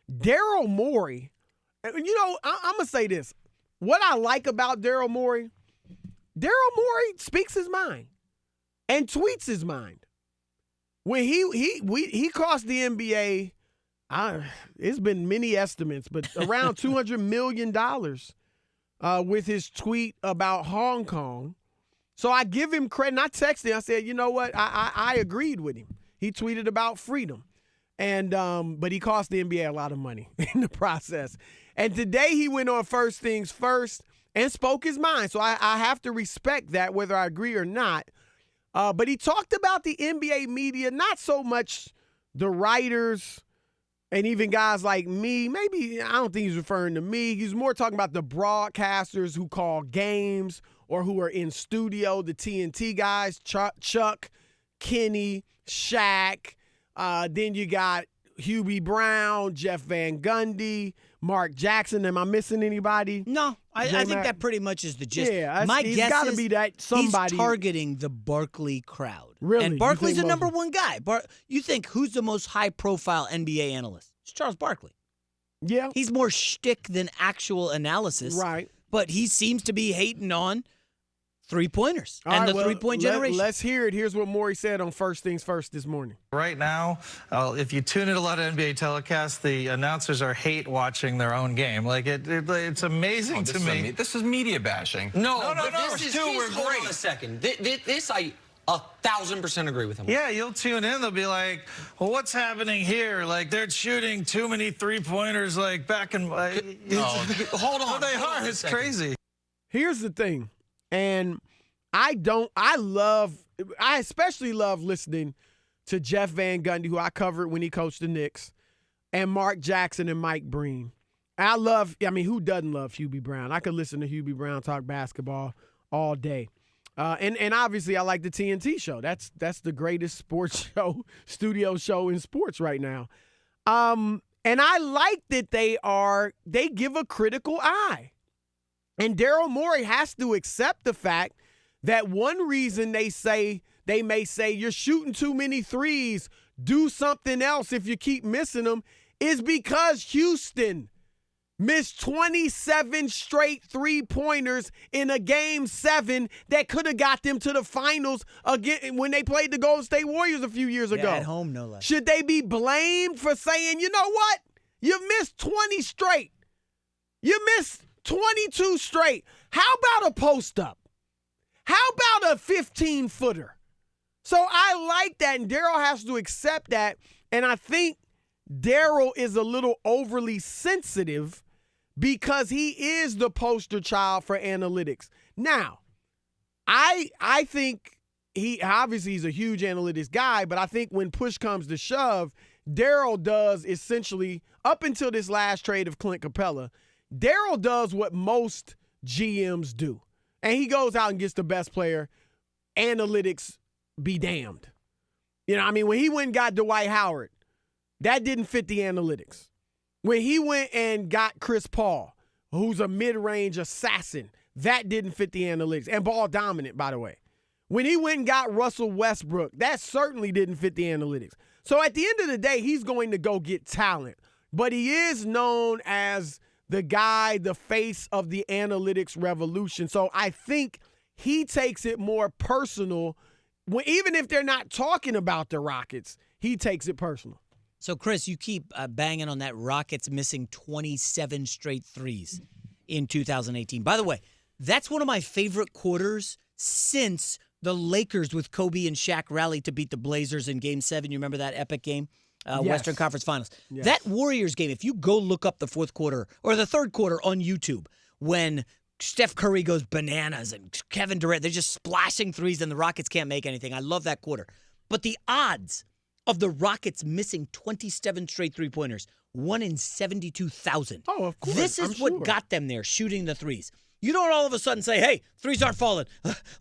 Daryl Morey, I'm going to say this. What I like about Daryl Morey speaks his mind and tweets his mind. When he cost the NBA, it's been many estimates, but around $200 million with his tweet about Hong Kong. So I give him credit. And I texted him. I said, you know what? I agreed with him. He tweeted about freedom. And but he cost the NBA a lot of money in the process. And today he went on First Things First and spoke his mind. So I have to respect that, whether I agree or not. But he talked about the NBA media, not so much the writers and even guys like me. Maybe, I don't think he's referring to me. He's more talking about the broadcasters who call games or who are in studio, the TNT guys, Chuck, Kenny, Shaq. Then you got Hubie Brown, Jeff Van Gundy, Mark Jackson. Am I missing anybody? No, I think that pretty much is the gist. Yeah, my he's guess gotta is be that somebody. he's targeting the Barkley crowd. Really? And You Barkley's think the number most- one guy. You think who's the most high-profile NBA analyst? It's Charles Barkley. Yeah. He's more shtick than actual analysis. Right. But he seems to be hating on three-pointers All and right, the well, three-point generation. Let's hear it. Here's what Morey said on First Things First this morning. Right now, if you tune in a lot of NBA telecasts, the announcers are hate watching their own game. Like it's amazing to me. This is media bashing. No, No, this is hold great. on a second. This I 1,000% agree with him. Yeah, you'll tune in. They'll be like, "Well, what's happening here? Like they're shooting too many three-pointers. Like back in." Hold on. Well, they hold on are. a It's second. crazy. Here's the thing, and I especially love listening to Jeff Van Gundy, who I covered when he coached the Knicks, and Mark Jackson and Mike Breen. Who doesn't love Hubie Brown? I could listen to Hubie Brown talk basketball all day. And obviously I like the TNT show. That's the greatest sports show, studio show in sports right now. And I like that they give a critical eye. And Daryl Morey has to accept the fact that one reason they may say you're shooting too many threes, do something else if you keep missing them, is because Houston missed 27 straight three-pointers in a Game 7 that could have got them to the finals again when they played the Golden State Warriors a few years ago. At home, no less. Should they be blamed for saying, you know what? You missed 20 straight. You missed 22 straight. How about a post-up? How about a 15-footer? So I like that, and Daryl has to accept that, and I think Daryl is a little overly sensitive because he is the poster child for analytics. Now, I think he's a huge analytics guy, but I think when push comes to shove, Daryl does essentially, up until this last trade of Clint Capella, Daryl does what most GMs do. And he goes out and gets the best player. Analytics be damned. When he went and got Dwight Howard, that didn't fit the analytics. When he went and got Chris Paul, who's a mid-range assassin, that didn't fit the analytics. And ball dominant, by the way. When he went and got Russell Westbrook, that certainly didn't fit the analytics. So at the end of the day, he's going to go get talent. But he is known as the guy, the face of the analytics revolution. So I think he takes it more personal. Even if they're not talking about the Rockets, he takes it personal. So, Chris, you keep banging on that Rockets missing 27 straight threes in 2018. By the way, that's one of my favorite quarters since the Lakers with Kobe and Shaq rallied to beat the Blazers in Game 7. You remember that epic game? Yes. Western Conference Finals. Yes. That Warriors game, if you go look up the fourth quarter or the third quarter on YouTube, when Steph Curry goes bananas and Kevin Durant, they're just splashing threes and the Rockets can't make anything. I love that quarter. But the odds of the Rockets missing 27 straight three-pointers, 1 in 72,000. Oh, of course. This is I'm what sure. got them there, shooting the threes. You don't all of a sudden say, hey, threes aren't falling.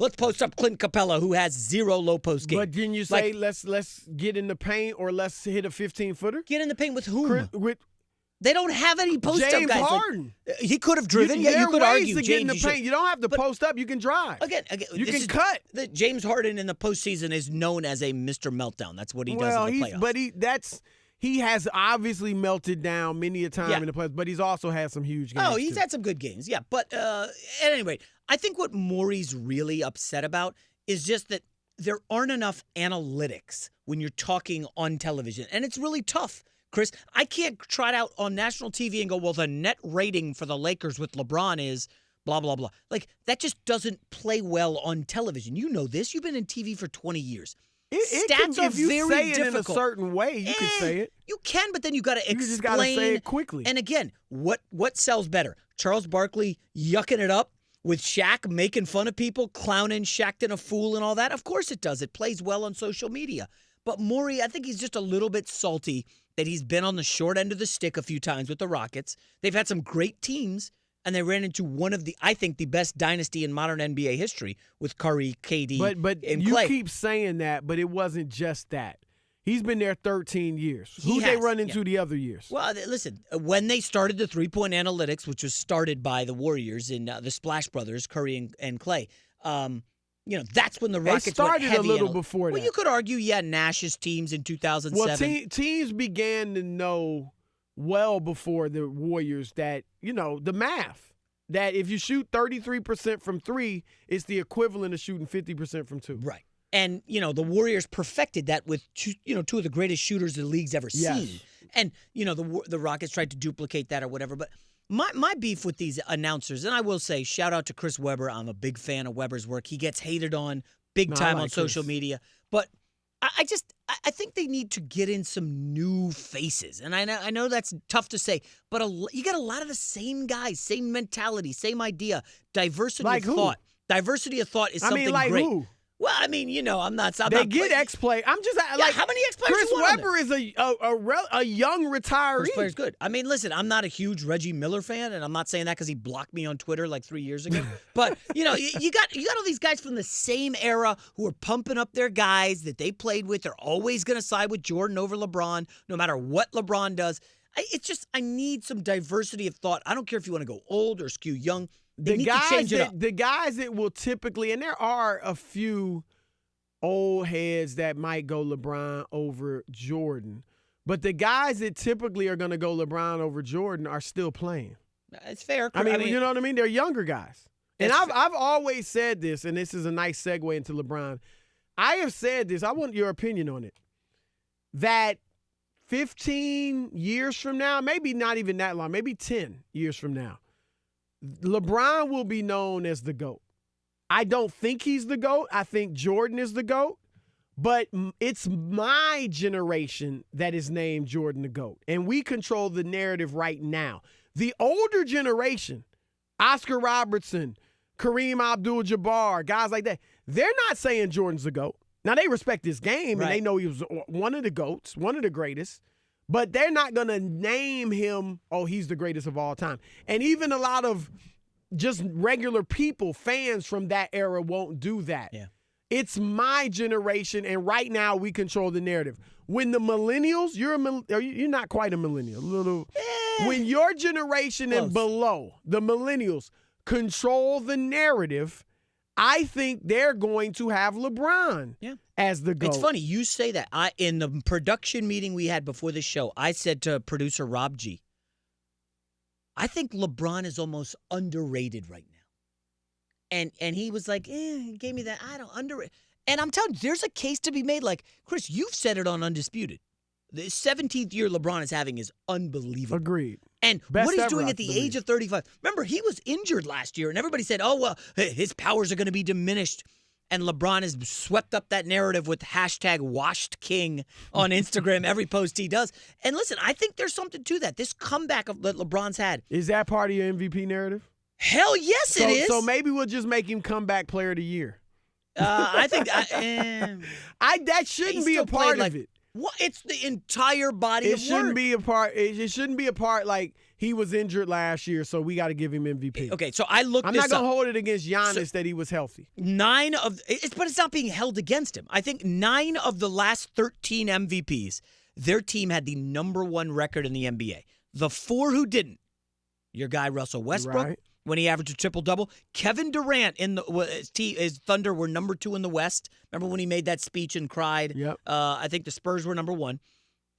Let's post up Clint Capella, who has 0 low post game. But didn't you say let's get in the paint or let's hit a 15-footer? Get in the paint with whom? With They don't have any post-up guys. James Harden. He could have driven. There You are could ways argue, to James. get in the you should. paint. You don't have to post up. You can drive. Again, you this can is- cut. James Harden in the postseason is known as a Mr. Meltdown. That's what he does in the playoffs. he has obviously melted down many a time in the playoffs, but he's also had some huge games. Oh, he's too. had some good games, yeah. But at any rate, I think what Morey's really upset about is just that there aren't enough analytics when you're talking on television. And it's really tough, Chris. I can't trot out on national TV and go, well, the net rating for the Lakers with LeBron is blah, blah, blah. Like, that just doesn't play well on television. You know this. You've been in TV for 20 years. Stats are if you very say it difficult. in a certain way, you can say it. You can, but then you got to explain. You just got to say it quickly. And again, what sells better? Charles Barkley yucking it up with Shaq making fun of people, clowning Shaqtin' a fool and all that? Of course it does. It plays well on social media. But Morey, I think he's just a little bit salty that he's been on the short end of the stick a few times with the Rockets. They've had some great teams, and they ran into one of the, I think, the best dynasty in modern NBA history with Curry, KD, but and you Clay. keep saying that, but it wasn't just that. He's been there 13 years. He Who they has, run into the other years? Well, listen, when they started the three-point analytics, which was started by the Warriors and the Splash Brothers, Curry and Clay, that's when the Rockets They started went heavy a little before that. Well, you could argue, Nash's teams in 2007. Well, teams began to know well before the Warriors that, the math, that if you shoot 33% from three, it's the equivalent of shooting 50% from two. Right. And, the Warriors perfected that with two of the greatest shooters the league's ever seen. And, the Rockets tried to duplicate that or whatever. But my beef with these announcers, and I will say, shout out to Chris Webber. I'm a big fan of Webber's work. He gets hated on big time on social media. But I think they need to get in some new faces. And I know that's tough to say, but you got a lot of the same guys, same mentality, same idea, diversity of thought. Diversity of thought is something great. Who? Well, I'm not. They get X-Play. I'm just like, how many X-Players Chris you want Webber is a young retiree. Chris Player's good. I mean, listen, I'm not a huge Reggie Miller fan, and I'm not saying that because he blocked me on Twitter like 3 years ago. But you got all these guys from the same era who are pumping up their guys that they played with. They're always going to side with Jordan over LeBron, no matter what LeBron does. I need some diversity of thought. I don't care if you want to go old or skew young. They need to change it up. The guys that will typically, and there are a few old heads that might go LeBron over Jordan, but the guys that typically are going to go LeBron over Jordan are still playing. It's fair. I mean, you know what I mean? They're younger guys. And I've always said this, and this is a nice segue into LeBron. I have said this. I want your opinion on it. That 15 years from now, maybe not even that long, maybe 10 years from now, LeBron will be known as the GOAT. I don't think he's the GOAT. I think Jordan is the GOAT. But it's my generation that is named Jordan the GOAT. And we control the narrative right now. The older generation, Oscar Robertson, Kareem Abdul-Jabbar, guys like that, they're not saying Jordan's the GOAT. Now, they respect this game, and they know he was one of the GOATs, one of the greatest. But they're not going to name him, he's the greatest of all time. And even a lot of just regular people, fans from that era, won't do that. Yeah. It's my generation, and right now we control the narrative. When the millennials, you're not quite a millennial. When your generation and below, the millennials, control the narrative, I think they're going to have LeBron as the GOAT. It's funny you say that. In the production meeting we had before the show, I said to producer Rob G, I think LeBron is almost underrated right now. And he was like, he gave me that. I don't underrate. And I'm telling you, there's a case to be made. Like, Chris, you've said it on Undisputed. The 17th year LeBron is having is unbelievable. Agreed. And Best what he's ever, doing I at the believe. age of 35. Remember, he was injured last year, and everybody said, his powers are going to be diminished. And LeBron has swept up that narrative with #WashedKing on Instagram, every post he does. And listen, I think there's something to that. This comeback that LeBron's had. Is that part of your MVP narrative? Hell yes, it is. So maybe we'll just make him comeback player of the year. I think that shouldn't be a part of it. What? It's the entire body of work. It shouldn't be a part like he was injured last year, so we got to give him MVP. Okay, so I looked. I'm not gonna hold it against Giannis that he was healthy. But it's not being held against him. I think 9 of the last 13 MVPs, their team had the #1 record in the NBA. The 4 who didn't, your guy Russell Westbrook. When he averaged a triple-double. Kevin Durant his Thunder were #2 in the West. Remember when he made that speech and cried? Yep. I think the Spurs were #1.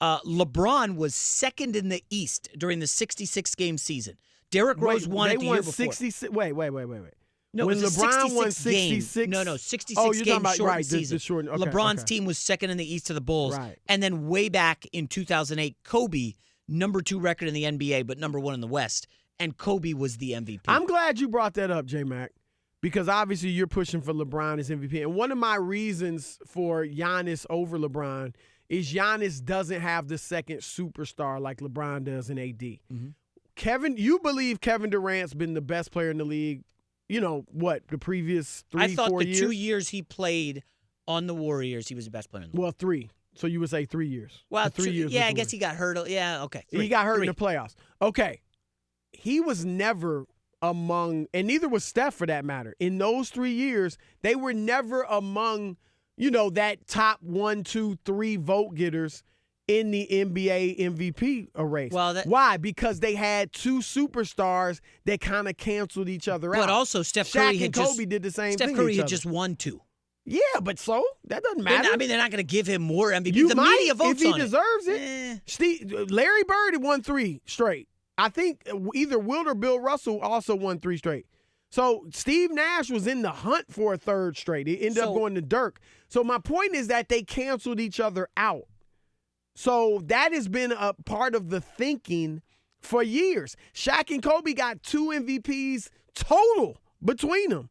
LeBron was second in the East during the 66-game season. Derrick Rose won it the year before. 66. Wait. No, when it was LeBron won 66 66. No, 66 Oh, you're game talking about shortened season. The short, okay, LeBron's okay. team was second in the East to the Bulls. Right. And then way back in 2008, Kobe, number 2 record in the NBA, but number 1 in the West. And Kobe was the MVP. I'm glad you brought that up, J-Mac, because obviously you're pushing for LeBron as MVP. And one of my reasons for Giannis over LeBron is Giannis doesn't have the second superstar like LeBron does in AD. Mm-hmm. You believe Kevin Durant's been the best player in the league, the previous 3-4 years? I thought the 2 years he played on the Warriors, he was the best player in the league. Well, 3. So you would say 3 years. Well, 3 years. Yeah, I guess he got hurt. Yeah, okay. He got hurt in the playoffs. Okay. He was never among, and neither was Steph for that matter. In those 3 years, they were never among, that top 1, 2, 3 vote getters in the NBA MVP race. Well, why? Because they had 2 superstars that kind of canceled each other out. But also, Steph Curry Shaq and Kobe did the same thing. Steph Curry had just won 2. Yeah, but so that doesn't matter. They're not going to give him more MVP. You the might, media votes if he on deserves it. Larry Bird had won 3 straight. I think either Wilt or Bill Russell also won 3 straight. So Steve Nash was in the hunt for a 3rd straight. It ended up going to Dirk. So my point is that they canceled each other out. So that has been a part of the thinking for years. Shaq and Kobe got 2 MVPs total between them.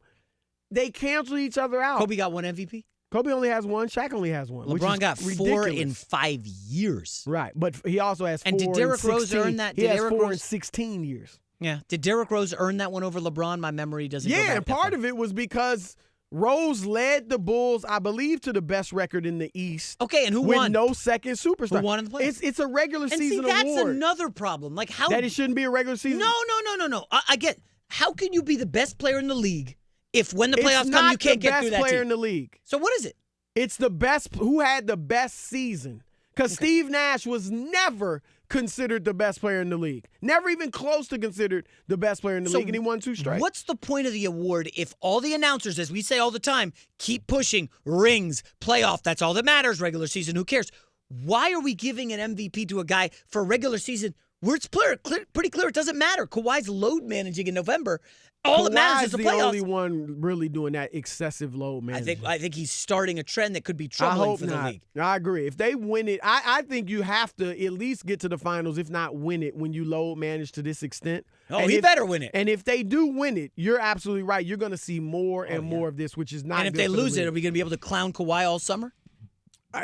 They canceled each other out. Kobe got 1 MVP? Kobe only has 1. Shaq only has 1. LeBron got 4 ridiculous. in 5 years. Right, but he also has 4 and did Derrick in 16. Rose earn that? He has 4 in 16 years. Yeah. Did Derrick Rose earn that one over LeBron? My memory doesn't go back and part of it was because Rose led the Bulls, I believe, to the best record in the East. Okay, and who with won? No second superstar. Who won in the playoffs? It's a regular season that's award. another problem. Like how that it shouldn't be a regular season? No. I get how can you be the best player in the league if when the playoffs come you can't get through that It's not the best player team? in the league. So what is it? It's the best who had the best season. Because Steve Nash was never considered the best player in the league. Never even close to considered the best player in the league, and he won 2 straight. What's the point of the award if all the announcers, as we say all the time, keep pushing rings, playoff, that's all that matters, regular season, who cares? Why are we giving an MVP to a guy for a regular season where it's pretty clear it doesn't matter? Kawhi's load managing in November. All that matters is the playoffs. the only one really doing that excessive load management. I think he's starting a trend that could be troubling for the league. I agree. If they win it, I think you have to at least get to the finals, if not win it, when you load manage to this extent. Oh, he better win it. And if they do win it, you're absolutely right. You're going to see more and more of this, which is not. And if good they for lose the it, league. are we going to be able to clown Kawhi all summer?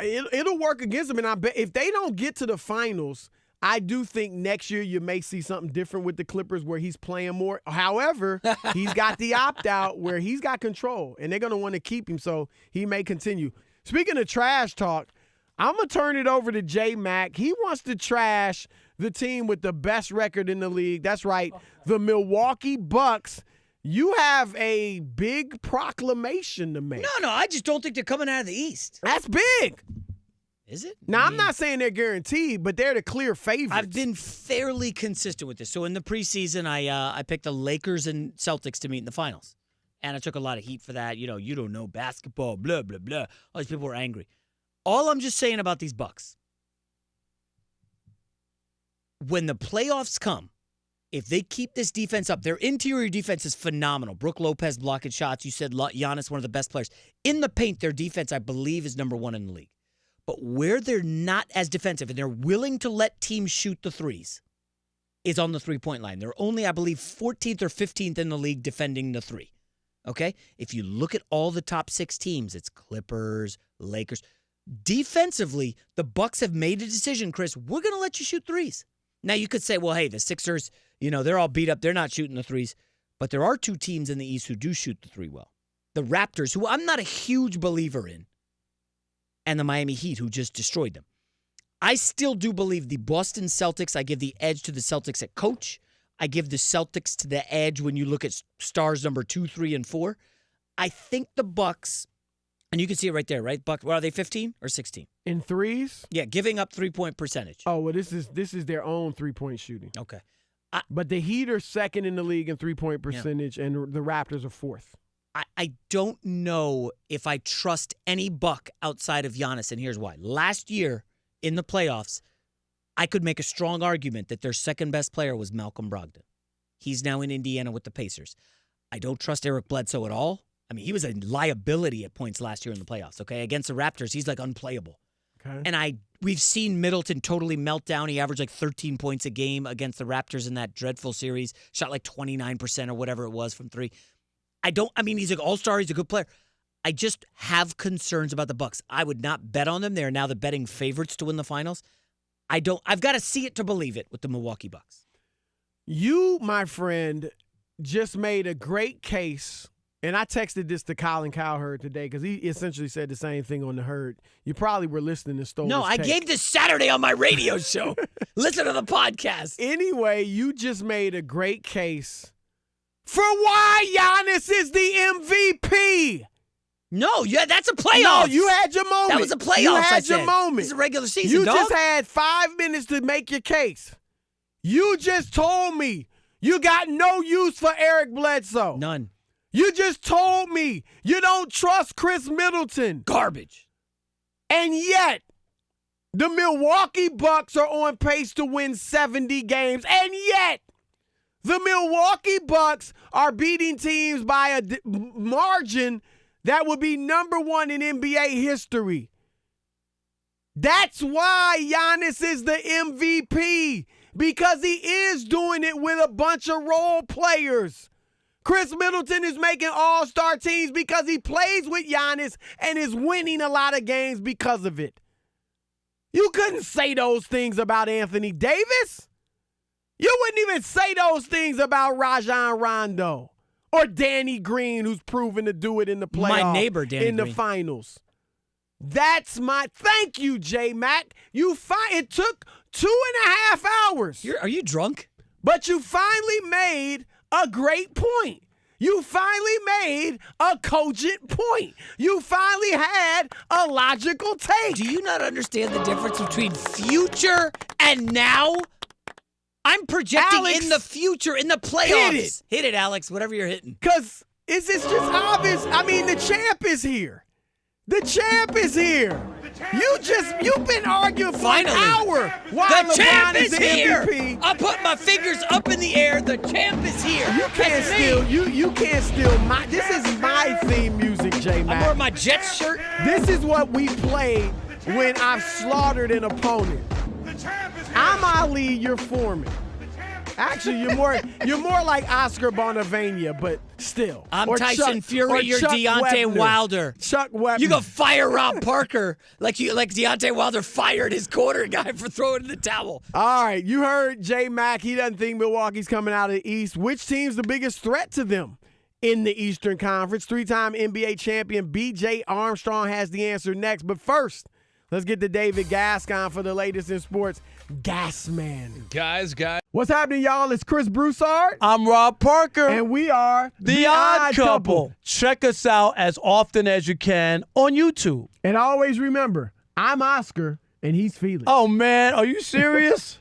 It'll work against them, and I bet if they don't get to the finals, I do think next year you may see something different with the Clippers where he's playing more. However, he's got the opt-out where he's got control, and they're going to want to keep him, so he may continue. Speaking of trash talk, I'm going to turn it over to J-Mac. He wants to trash the team with the best record in the league. That's right, the Milwaukee Bucks. You have a big proclamation to make. No, I just don't think they're coming out of the East. That's big. Is it? Now, I'm not saying they're guaranteed, but they're the clear favorites. I've been fairly consistent with this. So in the preseason, I picked the Lakers and Celtics to meet in the finals. And I took a lot of heat for that. You don't know basketball, blah, blah, blah. All these people were angry. All I'm just saying about these Bucks, when the playoffs come, if they keep this defense up, their interior defense is phenomenal. Brook Lopez blocking shots. You said Giannis, one of the best players. In the paint, their defense, I believe, is number 1 in the league. But where they're not as defensive and they're willing to let teams shoot the threes is on the three-point line. They're only, I believe, 14th or 15th in the league defending the 3. Okay? If you look at all the top 6 teams, it's Clippers, Lakers. Defensively, the Bucks have made a decision, Chris. We're going to let you shoot threes. Now, you could say, well, hey, the Sixers, they're all beat up. They're not shooting the threes. But there are 2 teams in the East who do shoot the 3 well. The Raptors, who I'm not a huge believer in, and the Miami Heat, who just destroyed them. I still do believe the Boston Celtics, I give the edge to the Celtics at coach. I give the Celtics to the edge when you look at stars number 2, 3, and 4. I think the Bucks, and you can see it right there, right? Bucks, are they 15 or 16? In threes? Yeah, giving up 3-point percentage. Oh, well, this is their own 3-point shooting. Okay. But the Heat are 2nd in the league in 3-point percentage, and the Raptors are 4th. I don't know if I trust any Buck outside of Giannis, and here's why. Last year in the playoffs, I could make a strong argument that their second best player was Malcolm Brogdon. He's now in Indiana with the Pacers. I don't trust Eric Bledsoe at all. I mean, he was a liability at points last year in the playoffs, okay? Against the Raptors, he's like unplayable. Okay. And we've seen Middleton totally melt down. He averaged like 13 points a game against the Raptors in that dreadful series. Shot like 29% or whatever it was from three. He's an all-star. He's a good player. I just have concerns about the Bucks. I would not bet on them. They are now the betting favorites to win the finals. I've got to see it to believe it with the Milwaukee Bucks. You, my friend, just made a great case, and I texted this to Colin Cowherd today because he essentially said the same thing on the Herd. You probably were listening to Stoner's No, I take. gave this Saturday on my radio show. Listen to the podcast. Anyway, you just made a great case for why Giannis is the MVP. No, that's a playoff. No, you had your moment. That was a playoff. You had I your said. moment. This is a regular season, You dog. just had 5 minutes to make your case. You just told me you got no use for Eric Bledsoe. None. You just told me you don't trust Chris Middleton. Garbage. And yet, the Milwaukee Bucks are on pace to win 70 games. And yet, the Milwaukee Bucks are beating teams by a margin that would be number one in NBA history. That's why Giannis is the MVP, because he is doing it with a bunch of role players. Chris Middleton is making all-star teams because he plays with Giannis and is winning a lot of games because of it. You couldn't say those things about Anthony Davis. You wouldn't even say those things about Rajon Rondo or Danny Green, who's proven to do it in the playoffs. My neighbor, Danny in the Green. finals. Thank you, J-Mac. It took 2.5 hours. Are you drunk? But you finally made a great point. You finally made a cogent point. You finally had a logical take. Do you not understand the difference between future and now? I'm projecting Alex, in the future, in the playoffs. hit it. Hit it, Alex, whatever you're hitting. Because it's just obvious. I mean, the champ is here. The champ is here. You've been arguing for Finally. an hour while The LeBron champ is the here. MVP. I put my fingers up in the air. The champ is here. You can't That's me. steal. You can't steal my. This is my theme music, J I'm Mac. wearing my Jets shirt. This is what we play when I've slaughtered an opponent. I'm Ali, you're Foreman. Actually, you're more like Oscar Bonavenia, but still. I'm Or Tyson Fury. or You're Chuck Deontay Webner. Wilder. Chuck Webner. You go fire Rob Parker like Deontay Wilder fired his corner guy for throwing in the towel. All right, you heard J Mac. He doesn't think Milwaukee's coming out of the East. Which team's the biggest threat to them in the Eastern Conference? 3-time NBA champion BJ Armstrong has the answer next. But first, let's get to David Gascon for the latest in sports. Gasman. Guys. What's happening, y'all? It's Chris Broussard. I'm Rob Parker. And we are The Odd Couple. Check us out as often as you can on YouTube. And always remember, I'm Oscar and he's Felix. Oh, man. Are you serious?